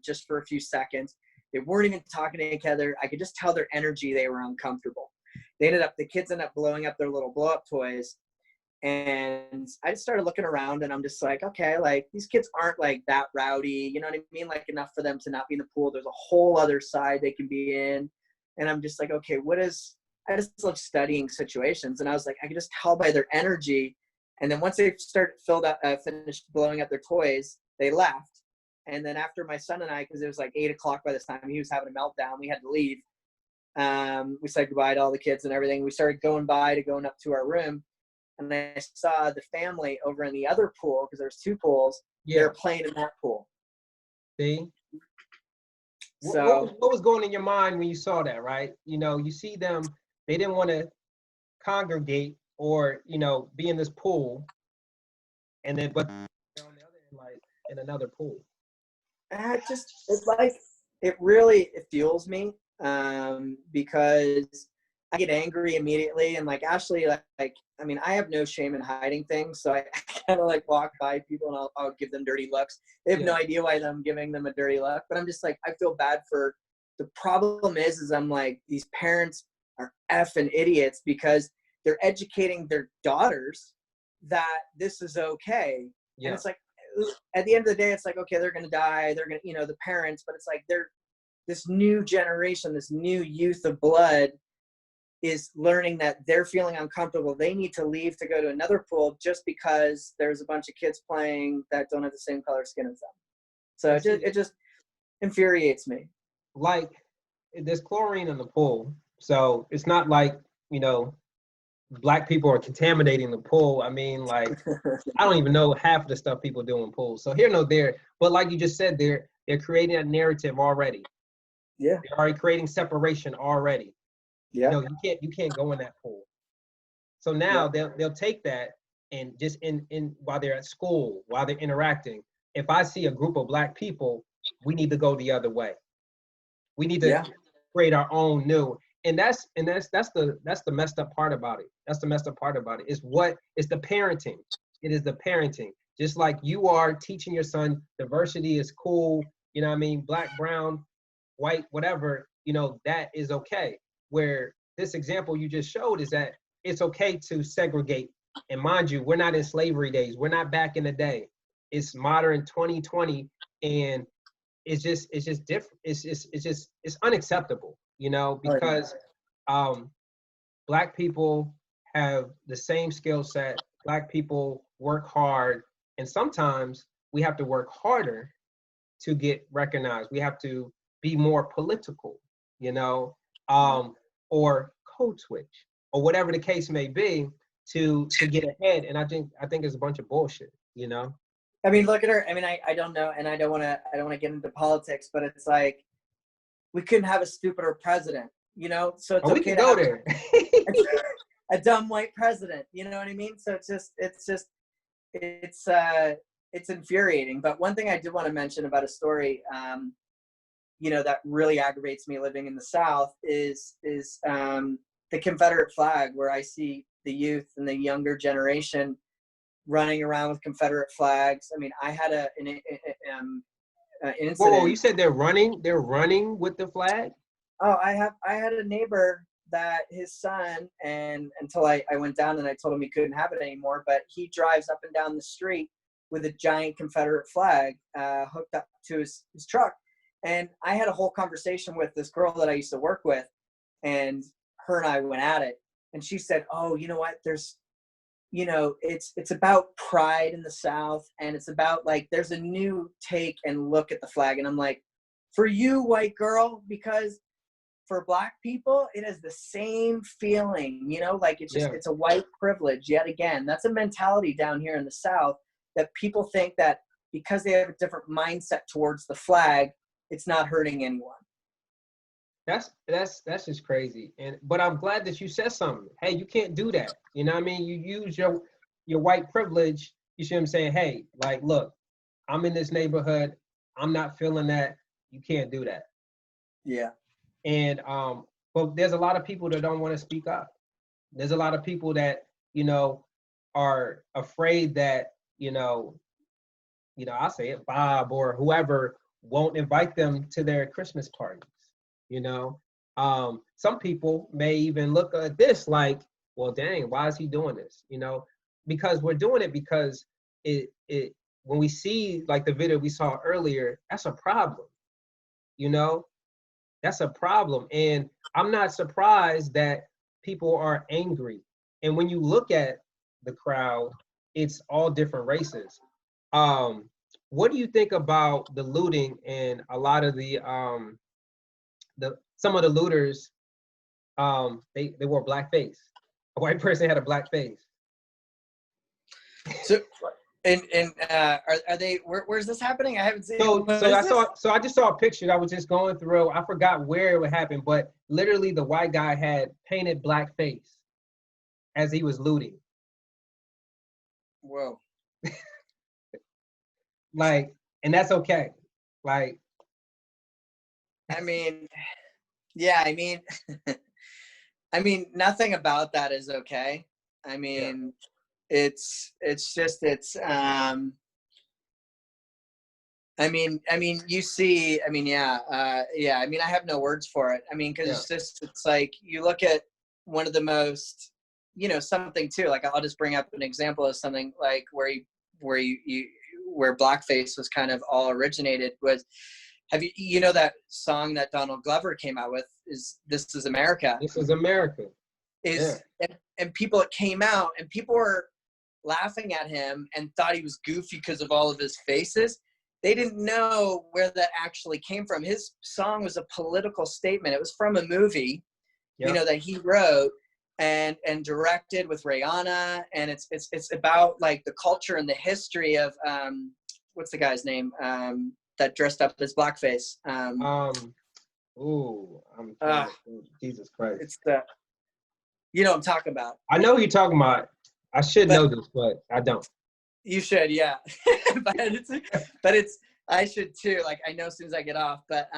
Speaker 1: just for a few seconds. They weren't even talking to each other. I could just tell their energy, they were uncomfortable. The kids ended up blowing up their little blow up toys. And I just started looking around, and I'm just like, okay, like these kids aren't like that rowdy, you know what I mean? Like enough for them to not be in the pool. There's a whole other side they can be in. And I'm just like, okay, I just love studying situations. And I was like, I could just tell by their energy. And then once they finished blowing up their toys, they left. And then after my son and I, because it was like 8 o'clock by this time, he was having a meltdown, we had to leave. We said goodbye to all the kids and everything. We started going up to our room. And I saw the family over in the other pool, because there's 2 pools.
Speaker 2: Yeah.
Speaker 1: They're playing in that pool.
Speaker 2: See?
Speaker 1: So
Speaker 2: what was going in your mind when you saw that, right? You know, you see them, they didn't want to congregate or, you know, be in this pool, and then but they're on the other end, like in another pool.
Speaker 1: it fuels me, because I get angry immediately. And like Ashley, like I mean, I have no shame in hiding things, so I kind of like walk by people and I'll give them dirty looks. They have no idea why I'm giving them a dirty look, but I'm just like, I feel bad for. The problem is I'm like, these parents are effing idiots, because they're educating their daughters that this is okay.
Speaker 2: Yeah.
Speaker 1: And it's like, at the end of the day, it's like, okay, they're gonna die, they're gonna, you know, the parents, but it's like they're this new generation, this new youth of blood is learning that they're feeling uncomfortable. They need to leave to go to another pool just because there's a bunch of kids playing that don't have the same color skin as them. So it just infuriates me.
Speaker 2: Like, there's chlorine in the pool, so it's not like, you know, Black people are contaminating the pool. I mean, like, I don't even know half of the stuff people do in pools. So here, no, there. But like you just said, they're creating a narrative already.
Speaker 1: Yeah.
Speaker 2: They're already creating separation already.
Speaker 1: Yeah.
Speaker 2: No, you can't go in that pool. So now they'll take that, and just in while they're at school, while they're interacting, if I see a group of Black people, we need to go the other way. We need to create our own new. And that's the messed up part about it. That's the messed up part about it. It's the parenting. It is the parenting. Just like you are teaching your son diversity is cool, you know what I mean? Black, brown, white, whatever, you know, that is okay. Where this example you just showed is that it's okay to segregate. And mind you, we're not in slavery days. We're not back in the day. It's modern 2020, and it's just different. It's unacceptable, you know, because Black people have the same skill set. Black people work hard, and sometimes we have to work harder to get recognized. We have to be more political, you know, or code switch, or whatever the case may be, to get ahead. And I think it's a bunch of bullshit, you know.
Speaker 1: I mean, look at her. I mean, I don't know, and I don't want to get into politics, but it's like, we couldn't have a stupider president, you know? So it's
Speaker 2: Oh, we
Speaker 1: okay
Speaker 2: can
Speaker 1: to
Speaker 2: go
Speaker 1: have
Speaker 2: there.
Speaker 1: a dumb white president, you know what I mean? So it's infuriating. But one thing I did want to mention about a story, you know, that really aggravates me living in the South is the Confederate flag, where I see the youth and the younger generation running around with Confederate flags. I mean, I had an incident.
Speaker 2: Whoa, you said they're running with the flag?
Speaker 1: Oh, I had a neighbor that his son, and until I went down and I told him he couldn't have it anymore, but he drives up and down the street with a giant Confederate flag hooked up to his truck. And I had a whole conversation with this girl that I used to work with, and her and I went at it. And she said, oh, you know what, there's, you know, it's about pride in the South, and it's about, like, there's a new take and look at the flag. And I'm like, for you, white girl, because for Black people, it has the same feeling, you know, like it's just, it's a white privilege yet again. That's a mentality down here in the South, that people think that because they have a different mindset towards the flag, it's not hurting anyone.
Speaker 2: That's just crazy. But I'm glad that you said something. Hey, you can't do that. You know what I mean? You use your white privilege. You see what I'm saying? Hey, like, look, I'm in this neighborhood. I'm not feeling that. You can't do that.
Speaker 1: Yeah.
Speaker 2: And but there's a lot of people that don't want to speak up. There's a lot of people that, you know, are afraid that, you know, I'll say it, Bob or whoever won't invite them to their Christmas parties. You know, some people may even look at this like, well, dang, why is he doing this? You know, because we're doing it because it when we see, like the video we saw earlier, that's a problem. You know, that's a problem. And I'm not surprised that people are angry. And when you look at the crowd, it's all different races. What do you think about the looting and a lot of the some of the looters? They wore blackface. A white person had a black face.
Speaker 1: So, and are they? Where's this happening? I haven't seen.
Speaker 2: So I just saw a picture. I was just going through. I forgot where it happened, but literally the white guy had painted black face as he was looting.
Speaker 1: Whoa.
Speaker 2: Like, and that's okay. Like,
Speaker 1: I mean, yeah, I mean, I mean, nothing about that is okay. I mean, it's just, I mean, you see, I mean, yeah, I mean, I have no words for it. I mean, cause it's like, you look at one of the most, you know, something too, like I'll just bring up an example of something like where blackface was kind of all originated was, you know, that song that Donald Glover came out with is This Is America.
Speaker 2: This is America.
Speaker 1: And people, it came out and people were laughing at him and thought he was goofy because of all of his faces. They didn't know where that actually came from. His song was a political statement. It was from a movie, you know, that he wrote and directed with Rihanna. And it's about like the culture and the history of, what's the guy's name? That dressed up as blackface.
Speaker 2: Jesus Christ.
Speaker 1: It's you know what I'm talking about.
Speaker 2: I know who you're talking about. I should know this, but I don't.
Speaker 1: You should, yeah. but I should too. Like I know as soon as I get off, but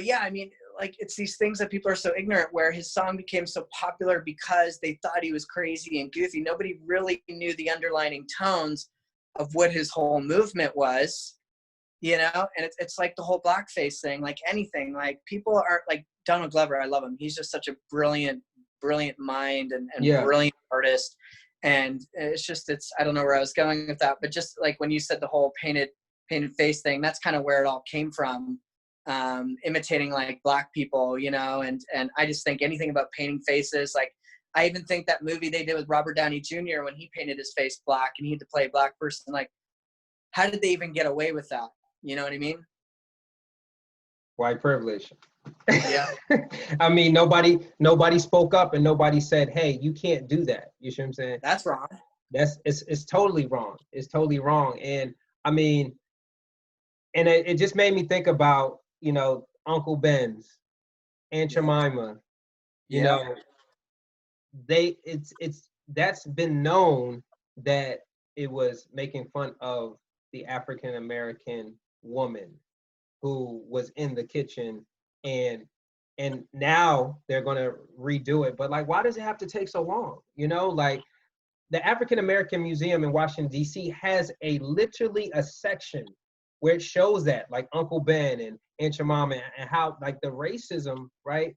Speaker 1: yeah, I mean, like it's these things that people are so ignorant, where his song became so popular because they thought he was crazy and goofy. Nobody really knew the underlying tones of what his whole movement was, you know? And it's like the whole blackface thing, like anything, like people aren't like Donald Glover. I love him. He's just such a brilliant mind and brilliant artist. And it's just, I don't know where I was going with that, but just like when you said the whole painted face thing, that's kind of where it all came from, imitating like Black people, you know, and I just think anything about painting faces, like I even think that movie they did with Robert Downey Jr. when he painted his face black and he had to play a Black person, like how did they even get away with that? You know what I mean?
Speaker 2: White privilege.
Speaker 1: Yeah.
Speaker 2: I mean, nobody spoke up and nobody said, hey, you can't do that. You see what I'm saying?
Speaker 1: That's wrong.
Speaker 2: It's totally wrong. It's totally wrong. And I mean, and it just made me think about, you know, Uncle Ben's, Aunt Jemima, you
Speaker 1: Yeah.
Speaker 2: know, that's been known that it was making fun of the African American woman who was in the kitchen, and now they're gonna redo it. But like, why does it have to take so long? You know, like the African American Museum in Washington D.C. has literally a section where it shows that, like Uncle Ben and Aunt Jemima, and how like the racism, right?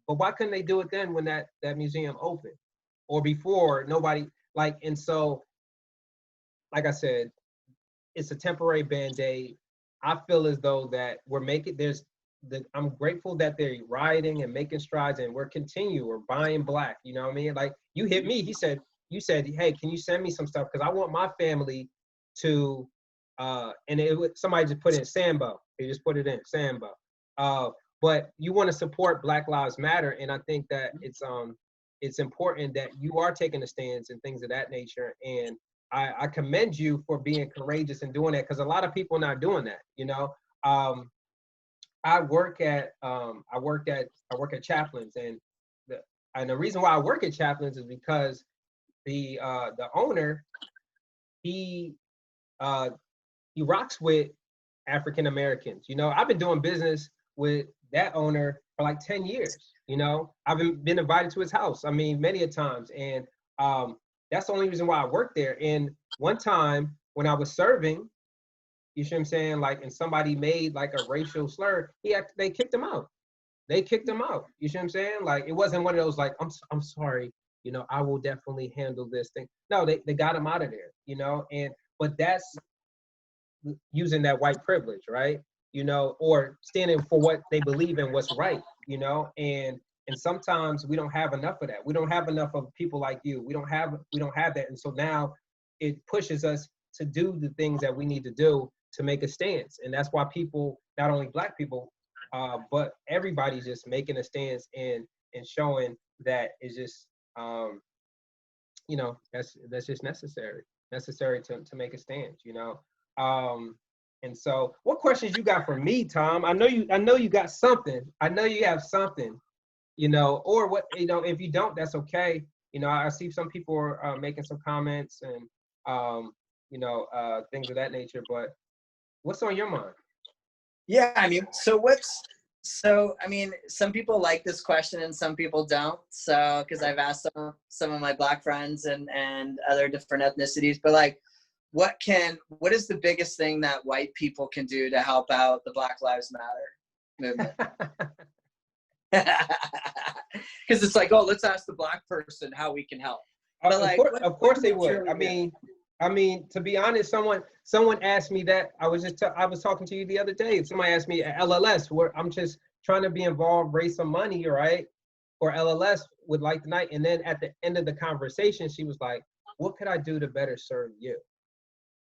Speaker 2: But why couldn't they do it then when that museum opened, or before? Nobody like, and so, like I said, it's a temporary band-aid. I feel as though that we're making I'm grateful that they're rioting and making strides, and we're buying black. You know what I mean? Like, you hit me. You said, hey, can you send me some stuff? Because I want my family to, somebody just put in Sambo. They just put it in Sambo. But you want to support Black Lives Matter, and I think that it's important that you are taking a stance and things of that nature. And I commend you for being courageous and doing that, because a lot of people are not doing that. You know, I work at Chaplains, and the reason why I work at Chaplains is because the owner, he rocks with African Americans. You know, I've been doing business with that owner for like 10 years. You know, I've been invited to his house, I mean, many a times. And that's the only reason why I work there. And one time when I was serving, you see what I'm saying? Like, and somebody made like a racial slur, they kicked him out. They kicked him out. You see what I'm saying? Like, it wasn't one of those like, I'm sorry, you know, I will definitely handle this thing. No, they got him out of there, you know. But that's using that white privilege, right? You know, or standing for what they believe in, what's right, you know. And sometimes we don't have enough of that. We don't have enough of people like you. We don't have that. And so now it pushes us to do the things that we need to do to make a stance. And that's why people, not only Black people, but everybody's just making a stance and showing that it's just, you know, that's just necessary to make a stance, you know. And so, what questions you got for me, Tom? I know you got something. I know you have something, you know, or what, you know, if you don't, that's okay. You know, I see some people are making some comments and, you know, things of that nature, but what's on your mind?
Speaker 1: Yeah, I mean, I mean, some people like this question and some people don't. So, because I've asked some of my Black friends and other different ethnicities, but like, what is the biggest thing that white people can do to help out the Black Lives Matter movement? Because it's like, oh, let's ask the Black person how we can help. But like,
Speaker 2: of course they would. I mean, to be honest, someone asked me that. I was talking to you the other day. Somebody asked me at LLS, where I'm just trying to be involved, raise some money, right? Or LLS would like tonight. And then at the end of the conversation, she was like, what could I do to better serve you?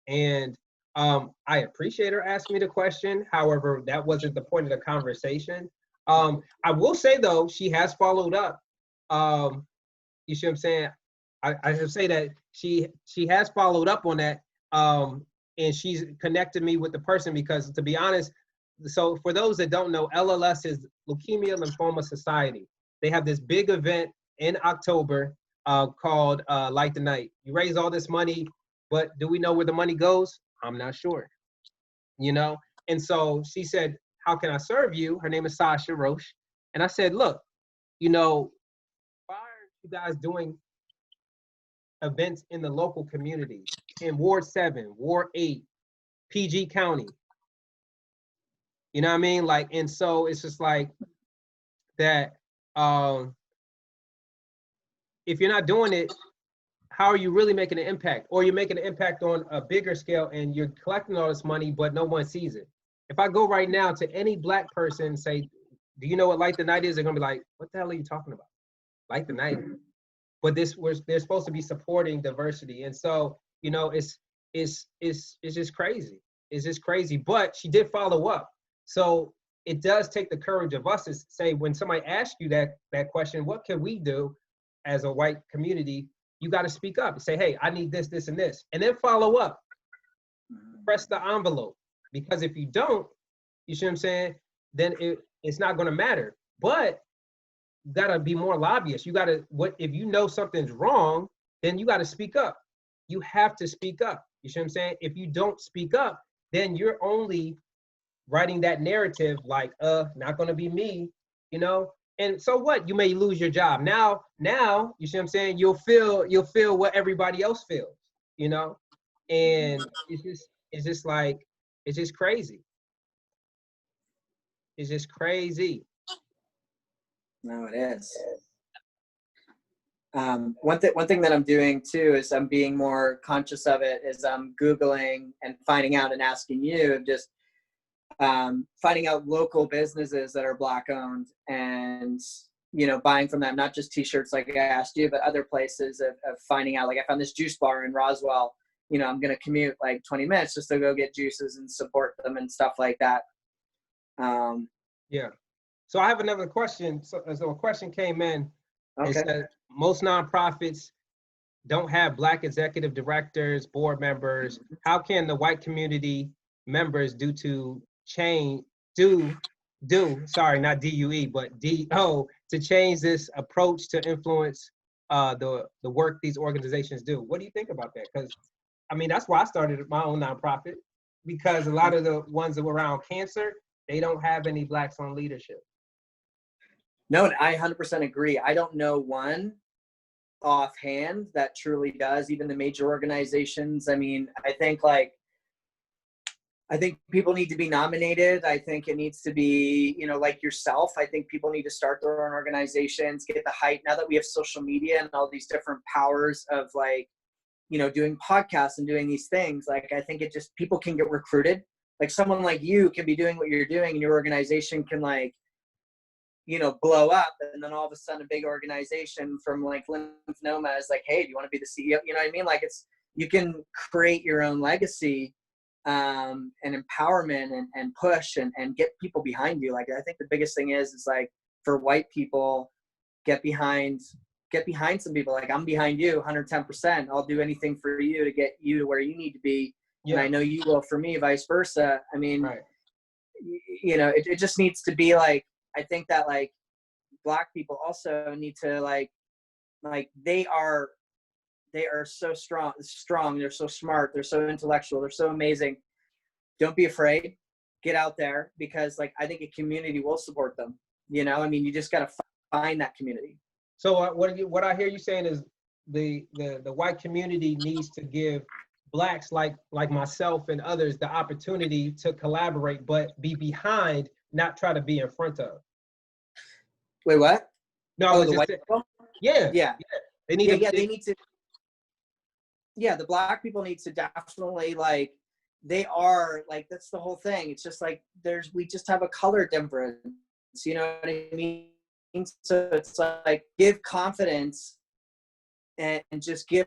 Speaker 2: And I appreciate her asking me the question. However, that wasn't the point of the conversation. I will say though, she has followed up. You see what I'm saying? I should say that she has followed up on that, and she's connected me with the person, because to be honest, so for those that don't know, LLS is Leukemia Lymphoma Society. They have this big event in October called Light the Night. You raise all this money, but do we know where the money goes? I'm not sure, you know? And so she said, how can I serve you? Her name is Sasha Roche. And I said, look, you know, why aren't you guys doing events in the local communities, in Ward 7, Ward 8, PG County? You know what I mean? Like, and so it's just like that, if you're not doing it, how are you really making an impact? Or you're making an impact on a bigger scale and you're collecting all this money, but no one sees it. If I go right now to any Black person and say, do you know what Light the Night is? They're gonna be like, what the hell are you talking about? Light the Night. But they're supposed to be supporting diversity. And so, you know, it's just crazy. It's just crazy. But she did follow up. So it does take the courage of us to say, when somebody asks you that question, what can we do as a white community? You got to speak up and say, hey, I need this, this, and this. And then follow up. Press the envelope. Because if you don't, you see what I'm saying? then it's not going to matter. But you got to be more lobbyist. You got to, if you know something's wrong, then you got to speak up. You have to speak up. You see what I'm saying? If you don't speak up, then you're only writing that narrative like, not going to be me, you know? And so what? You may lose your job. Now, you see what I'm saying? You'll feel what everybody else feels, you know? And it's just crazy. It's just crazy.
Speaker 1: No, it is. One thing that I'm doing too is I'm being more conscious of it, is I'm Googling and finding out and asking you, just finding out local businesses that are Black owned and, you know, buying from them, not just t-shirts like I asked you, but other places of finding out. Like I found this juice bar in Roswell, you know, I'm going to commute like 20 minutes just to go get juices and support them and stuff like that.
Speaker 2: Yeah. So I have another question. So a question came in.
Speaker 1: Okay.
Speaker 2: It said most nonprofits don't have Black executive directors, board members. How can the white community members sorry, not DUE, but DO, to change this approach to influence the work these organizations do? What do you think about that? Because I mean, that's why I started my own nonprofit, because a lot of the ones that were around cancer, they don't have any Blacks on leadership.
Speaker 1: No, I 100% agree. I don't know one offhand that truly does, even the major organizations. I mean, I think people need to be nominated. I think it needs to be, you know, like yourself. I think people need to start their own organizations, get the hype. Now that we have social media and all these different powers of like, you know, doing podcasts and doing these things, like I think it just, people can get recruited. Like someone like you can be doing what you're doing and your organization can like, you know, blow up, and then all of a sudden a big organization from like Lymphoma is like, hey, do you want to be the CEO? You know what I mean? Like you can create your own legacy and empowerment and push and get people behind you. Like I think the biggest thing is like for white people, get behind some people. Like I'm behind you 110%. I'll do anything for you to get you to where you need to be. Yeah. And I know you will for me, vice versa. I mean, right. You know, it just needs to be like, I think that like Black people also need to like they are so strong. They're so smart. They're so intellectual. They're so amazing. Don't be afraid. Get out there, because like, I think a community will support them. You know, I mean, you just got to find that community.
Speaker 2: So what I hear you saying is the white community needs to give Blacks like myself and others the opportunity to collaborate, but be behind, not try to be in front of.
Speaker 1: Wait, what?
Speaker 2: No,
Speaker 1: the white people?
Speaker 2: Yeah. They need to.
Speaker 1: Yeah, the Black people need to definitely like. They are like, that's the whole thing. It's just like we just have a color difference. You know what I mean? So it's like give confidence and just give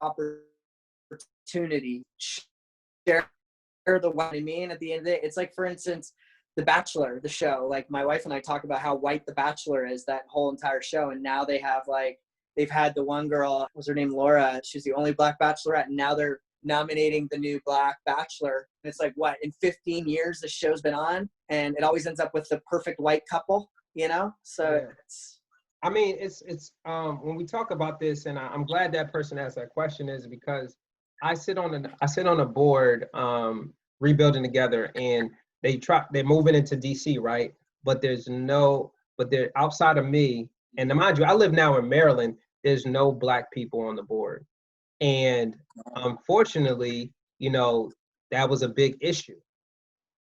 Speaker 1: opportunity. Share the what I mean. At the end of the day, it's like, for instance, The Bachelor, the show. Like my wife and I talk about how white The Bachelor is, that whole entire show, and now they have like they've had the one girl, what was her name, Laura? She's the only Black bachelorette, and now they're nominating the new Black Bachelor. And it's like, what, in 15 years the show's been on, and it always ends up with the perfect white couple, you know? So yeah.
Speaker 2: I mean, it's when we talk about this, and I'm glad that person asked that question, is because I sit on a board, Rebuilding Together, and they're moving into DC, right? But they're outside of me, and mind you, I live now in Maryland. There's no Black people on the board. And unfortunately, you know, that was a big issue.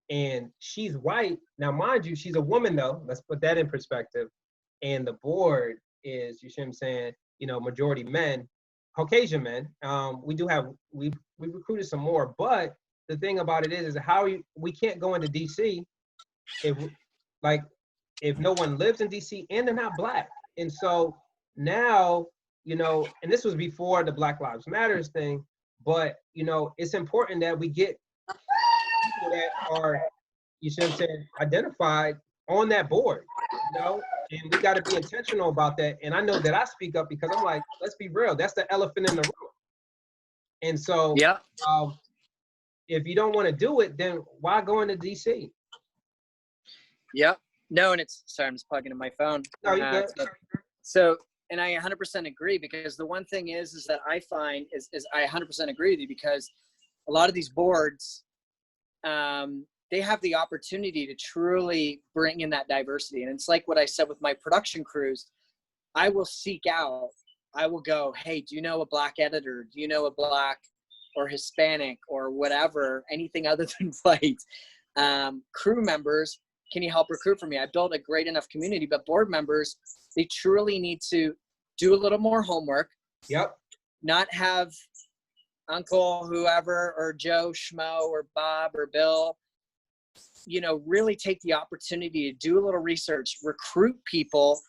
Speaker 2: And she's white. Now, mind you, she's a woman though. Let's put that in perspective. And the board is, you see what I'm saying, you know, majority men, Caucasian men. We recruited some more, but the thing about it is we can't go into DC if no one lives in DC and they're not Black. And so now, you know, and this was before the Black Lives Matters thing, but, you know, it's important that we get people that are, you see what I'm saying, identified on that board, you know, and we got to be intentional about that. And I know that I speak up because I'm like, let's be real, that's the elephant in the room. And so, yeah. If you don't want to do it, then why go into DC?
Speaker 1: Yep. No, and it's sorry, I'm just plugging in my phone.
Speaker 2: No, you good.
Speaker 1: So, and I 100% agree, because the one thing is that I find is I 100% agree with you, because a lot of these boards, they have the opportunity to truly bring in that diversity. And it's like what I said with my production crews. I will seek out, I will go, hey, do you know a Black editor? Do you know a Black or Hispanic or whatever, anything other than white crew members? Can you help recruit for me? I built a great enough community, but board members, they truly need to do a little more homework.
Speaker 2: Yep.
Speaker 1: Not have Uncle whoever or Joe Schmo or Bob or Bill, you know, really take the opportunity to do a little research, recruit people,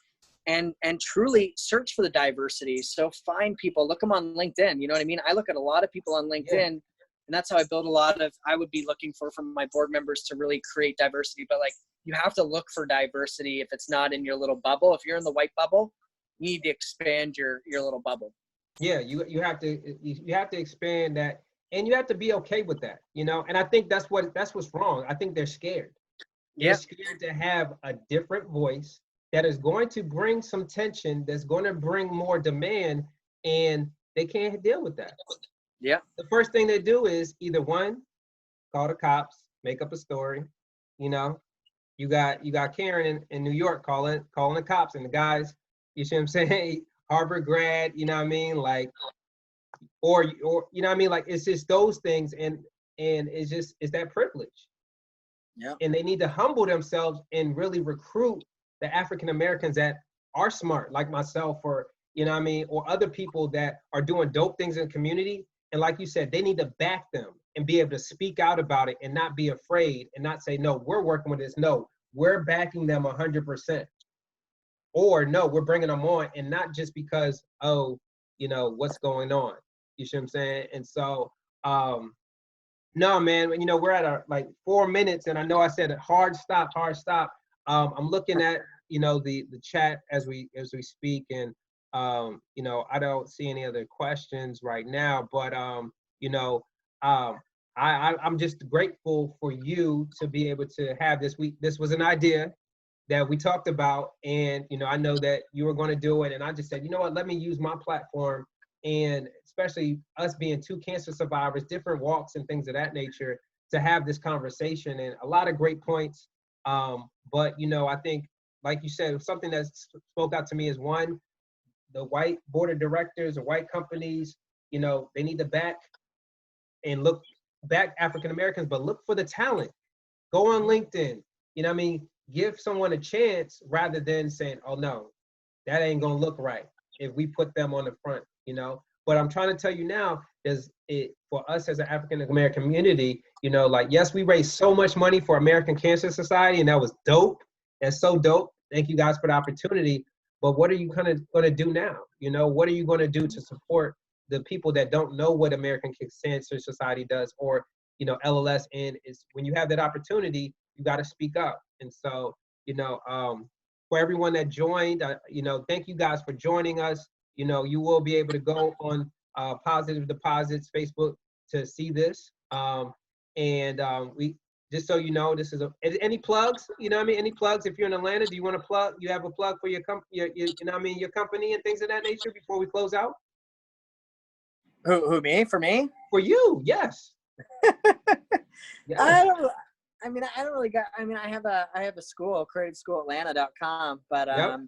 Speaker 1: and truly search for the diversity. So find people, look them on LinkedIn. You know what I mean? I look at a lot of people on LinkedIn,
Speaker 2: Yeah.
Speaker 1: and that's how I build a lot of, I would be looking for from my board members to really create diversity. But like, you have to look for diversity if it's not in your little bubble. If you're in the white bubble, you need to expand your little bubble.
Speaker 2: Yeah, you have to expand that, and you have to be okay with that, you know. And I think that's what's wrong. I think they're scared. They're
Speaker 1: Yeah.
Speaker 2: scared to have a different voice that is going to bring some tension, that's going to bring more demand, and they can't deal with that.
Speaker 1: Yeah.
Speaker 2: The first thing they do is either one, call the cops, make up a story. You know, you got Karen in New York calling the cops, and the guys, you see what I'm saying, Harvard grad, you know what I mean, like, or you know what I mean, like, it's just those things, and it's that privilege.
Speaker 1: Yeah.
Speaker 2: And they need to humble themselves and really recruit the African Americans that are smart, like myself, or you know what I mean, or other people that are doing dope things in the community. And like you said, they need to back them and be able to speak out about it and not be afraid and not say, no, we're working with this. No, we're backing them 100%. Or no, we're bringing them on, and not just because, oh, you know, what's going on. You see what I'm saying? And so, no, man, you know, we're at like 4 minutes, and I know I said hard stop. I'm looking at, you know, the chat as we speak, and you know, I don't see any other questions right now, but you know, I'm just grateful for you to be able to have this week. This was an idea that we talked about, and you know, I know that you were going to do it, and I just said, you know what, let me use my platform, and especially us being two cancer survivors, different walks and things of that nature, to have this conversation. And a lot of great points, but you know, I think, like you said, something that spoke out to me is, one, the white board of directors or white companies, you know, they need to back African Americans, but look for the talent. Go on LinkedIn, you know what I mean? Give someone a chance rather than saying, oh no, that ain't gonna look right if we put them on the front, you know? But I'm trying to tell you now, for us as an African American community, you know, like, yes, we raised so much money for American Cancer Society, and that was dope. That's so dope. Thank you guys for the opportunity. But what are you gonna do now? You know, what are you gonna do to support the people that don't know what American Cancer Society does, or, you know, LLS? And it's when you have that opportunity, you got to speak up. And so, you know, for everyone that joined, you know, thank you guys for joining us. You know, you will be able to go on Positive Deposits Facebook to see this. We, just so you know, this is any plugs, you know what I mean? Any plugs? If you're in Atlanta, do you want to plug? You have a plug for your company, you know what I mean, your company and things of that nature before we close out?
Speaker 1: Who me? For me?
Speaker 2: For you, yes. Yes.
Speaker 1: I mean, I don't really got, I mean, I have a school, creativeschoolatlanta.com, but,
Speaker 2: Yep.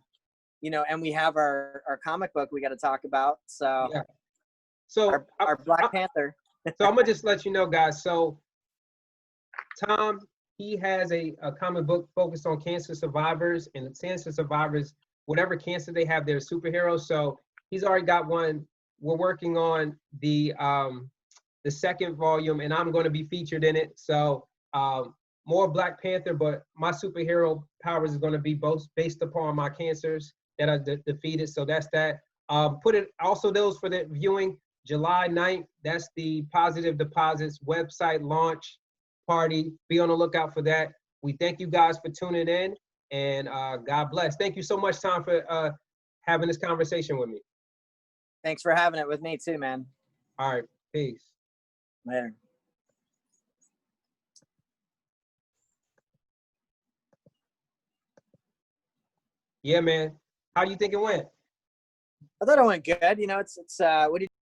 Speaker 1: you know, and we have our comic book we got to talk about. So,
Speaker 2: Yeah. So
Speaker 1: our Black Panther.
Speaker 2: So I'm gonna just let you know, guys. So Tom, he has a comic book focused on cancer survivors, and the cancer survivors, whatever cancer they have, they're superheroes. So he's already got one. We're working on the second volume, and I'm going to be featured in it. So more Black Panther, but my superhero powers is going to be both based upon my cancers that I defeated. So that's that. Put it also those for the viewing. July 9th, that's the Positive Deposits website launch party. Be on the lookout for that. We thank you guys for tuning in, and God bless. Thank you so much, Tom, for having this conversation with me.
Speaker 1: Thanks for having it with me too, man.
Speaker 2: All right, peace.
Speaker 1: Later.
Speaker 2: Yeah, man. How do you think it went?
Speaker 1: I thought it went good. You know, it's what do you